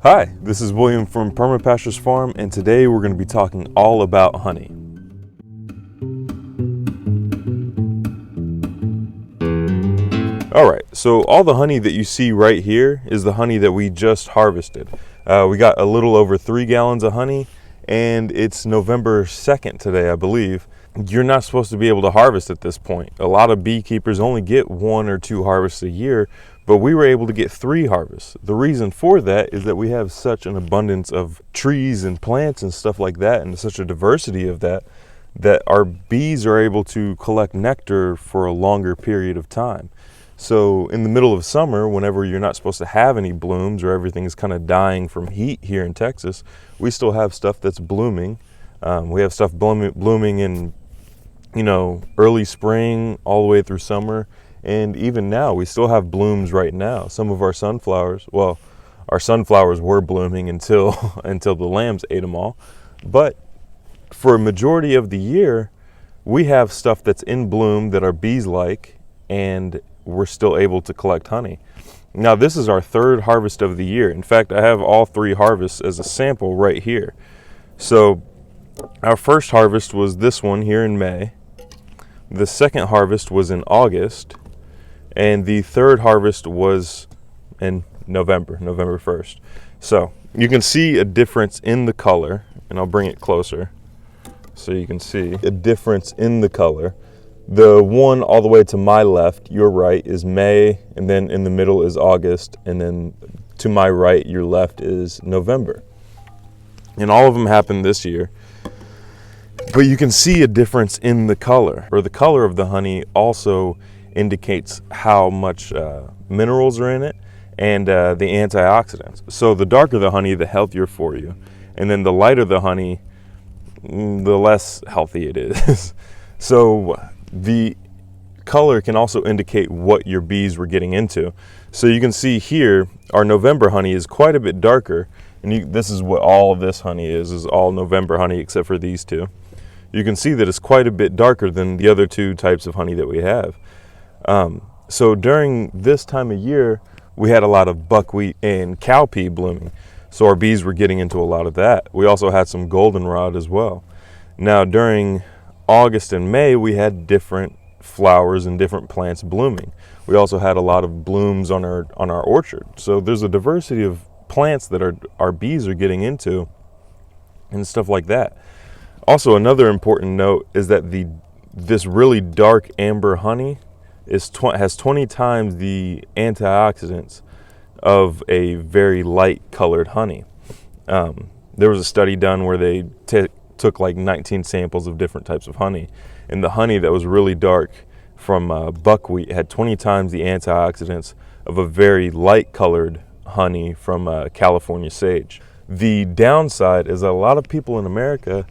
Hi, this is William from Perma Pastures Farm, and today we're going to be talking all about honey. Alright, so all the honey that you see right here is the honey that we just harvested. We got a little over 3 gallons of honey, and it's November 2nd today, I believe. You're not supposed to be able to harvest at this point. A lot of beekeepers only get 1 or 2 harvests a year, but we were able to get 3 harvests. The reason for that is that we have such an abundance of trees and plants and stuff like that, and such a diversity of that our bees are able to collect nectar for a longer period of time. So in the middle of summer, whenever you're not supposed to have any blooms or everything is kind of dying from heat here in Texas, we still have stuff that's blooming. We have stuff blooming in early spring all the way through summer. And even now, we still have blooms right now. Some of our sunflowers, well, our sunflowers were blooming until the lambs ate them all. But for a majority of the year, we have stuff that's in bloom that our bees like, and we're still able to collect honey. Now, this is our 3rd harvest of the year. In fact, I have all 3 harvests as a sample right here. So our first harvest was this one here in May. The second harvest was in August. And the 3rd harvest was in November 1st. So you can see a difference in the color, and I'll bring it closer so you can see a difference in the color. The one all the way to my left, your right, is May, and then in the middle is August, and then to my right, your left, is November. And all of them happened this year. But you can see a difference in the color, or the color of the honey also indicates how much minerals are in it and the antioxidants. So the darker the honey, the healthier for you. And then the lighter the honey, the less healthy it is. So the color can also indicate what your bees were getting into. So you can see here, our November honey is quite a bit darker. And this is what all of this honey is all November honey except for these 2. You can see that it's quite a bit darker than the other 2 types of honey that we have. So during this time of year, we had a lot of buckwheat and cowpea blooming. So our bees were getting into a lot of that. We also had some goldenrod as well. Now during August and May, we had different flowers and different plants blooming. We also had a lot of blooms on our orchard. So there's a diversity of plants that our bees are getting into and stuff like that. Also, another important note is that this really dark amber honey has 20 times the antioxidants of a very light colored honey. There was a study done where they took like 19 samples of different types of honey, and the honey that was really dark from buckwheat had 20 times the antioxidants of a very light colored honey from California sage. The downside is that a lot of people in America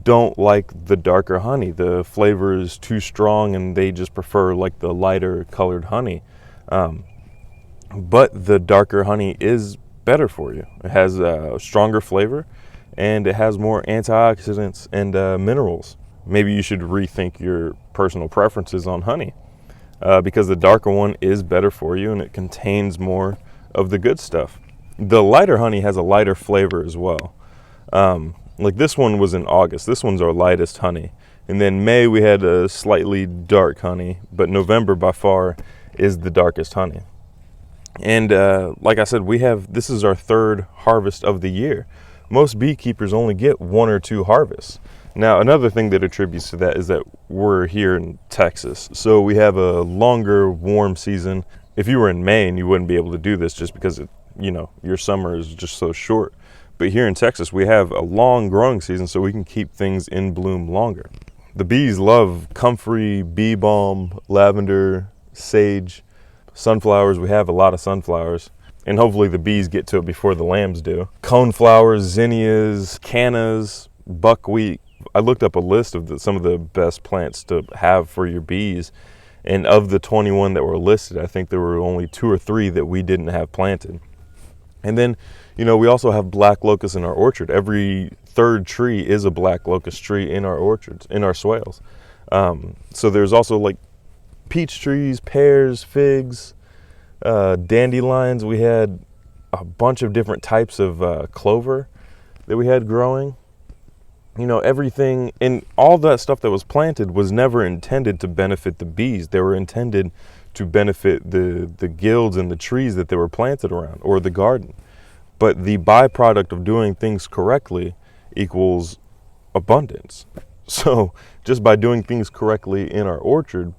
don't like the darker honey. The flavor is too strong and they just prefer like the lighter colored honey. But the darker honey is better for you. It has a stronger flavor and it has more antioxidants and minerals. Maybe you should rethink your personal preferences on honey because the darker one is better for you and it contains more of the good stuff. The lighter honey has a lighter flavor as well. Like this one was in August. This one's our lightest honey. And then May we had a slightly dark honey, but November by far is the darkest honey. And like I said, this is our 3rd harvest of the year. Most beekeepers only get 1 or 2 harvests. Now, another thing that attributes to that is that we're here in Texas. So we have a longer warm season. If you were in Maine, you wouldn't be able to do this just because your summer is just so short. But here in Texas, we have a long growing season, so we can keep things in bloom longer. The bees love comfrey, bee balm, lavender, sage, sunflowers. We have a lot of sunflowers, and hopefully the bees get to it before the lambs do. Coneflowers, zinnias, cannas, buckwheat. I looked up a list of some of the best plants to have for your bees, and of the 21 that were listed, I think there were only 2 or 3 that we didn't have planted. And then, we also have black locust in our orchard. Every 3rd tree is a black locust tree in our orchards, in our swales. So there's also like peach trees, pears, figs, dandelions. We had a bunch of different types of clover that we had growing. You know, everything and all that stuff that was planted was never intended to benefit the bees. They were intended to benefit the guilds and the trees that they were planted around, or the garden. But the byproduct of doing things correctly equals abundance. So just by doing things correctly in our orchard,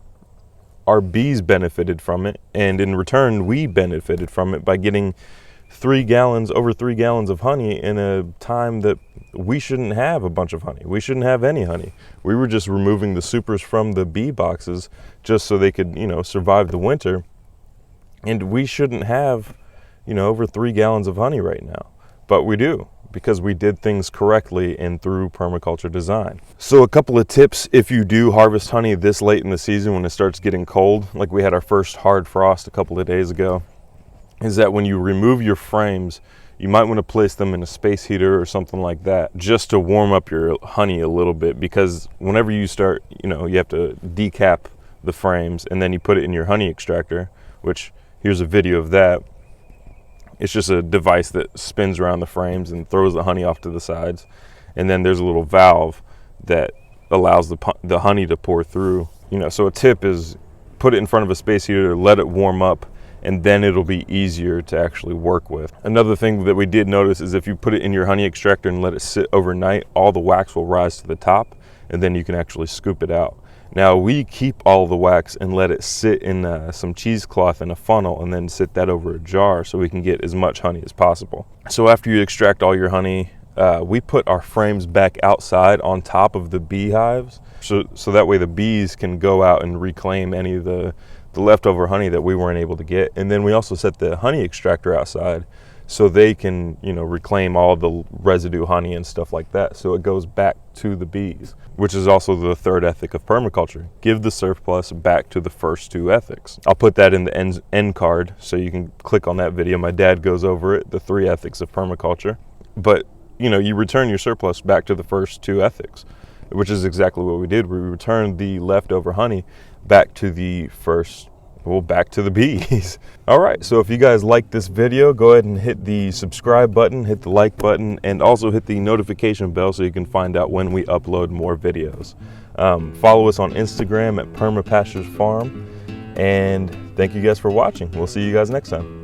our bees benefited from it, and in return we benefited from it by getting over 3 gallons of honey in a time that we shouldn't have a bunch of honey. We shouldn't have any honey. We were just removing the supers from the bee boxes just so they could, you know, survive the winter. And we shouldn't have, you know, over 3 gallons of honey right now. But we do, because we did things correctly and through permaculture design. So a couple of tips if you do harvest honey this late in the season when it starts getting cold, like we had our first hard frost a couple of days ago, is that when you remove your frames, you might want to place them in a space heater or something like that, just to warm up your honey a little bit. Because whenever you start, you know, you have to decap the frames and then you put it in your honey extractor, which here's a video of that. It's just a device that spins around the frames and throws the honey off to the sides. And then there's a little valve that allows the honey to pour through. You know, so a tip is put it in front of a space heater, let it warm up, and then it'll be easier to actually work with. Another thing that we did notice is if you put it in your honey extractor and let it sit overnight, all the wax will rise to the top, and then you can actually scoop it out. Now we keep all the wax and let it sit in some cheesecloth in a funnel, and then sit that over a jar so we can get as much honey as possible. So after you extract all your honey, we put our frames back outside on top of the beehives, so that way the bees can go out and reclaim any of the leftover honey that we weren't able to get. And then we also set the honey extractor outside so they can, you know, reclaim all the residue honey and stuff like that, so it goes back to the bees, which is also the third ethic of permaculture. Give the surplus back to the first 2 ethics. I'll put that in the end card so you can click on that video. My dad goes over it, the 3 ethics of permaculture. But, you know, you return your surplus back to the first 2 ethics, which is exactly what we did. We returned the leftover honey back to the back to the bees. All right, so if you guys like this video, go ahead and hit the subscribe button, hit the like button, and also hit the notification bell so you can find out when we upload more videos. Follow us on Instagram at Perma Pastures Farm, and thank you guys for watching. We'll see you guys next time.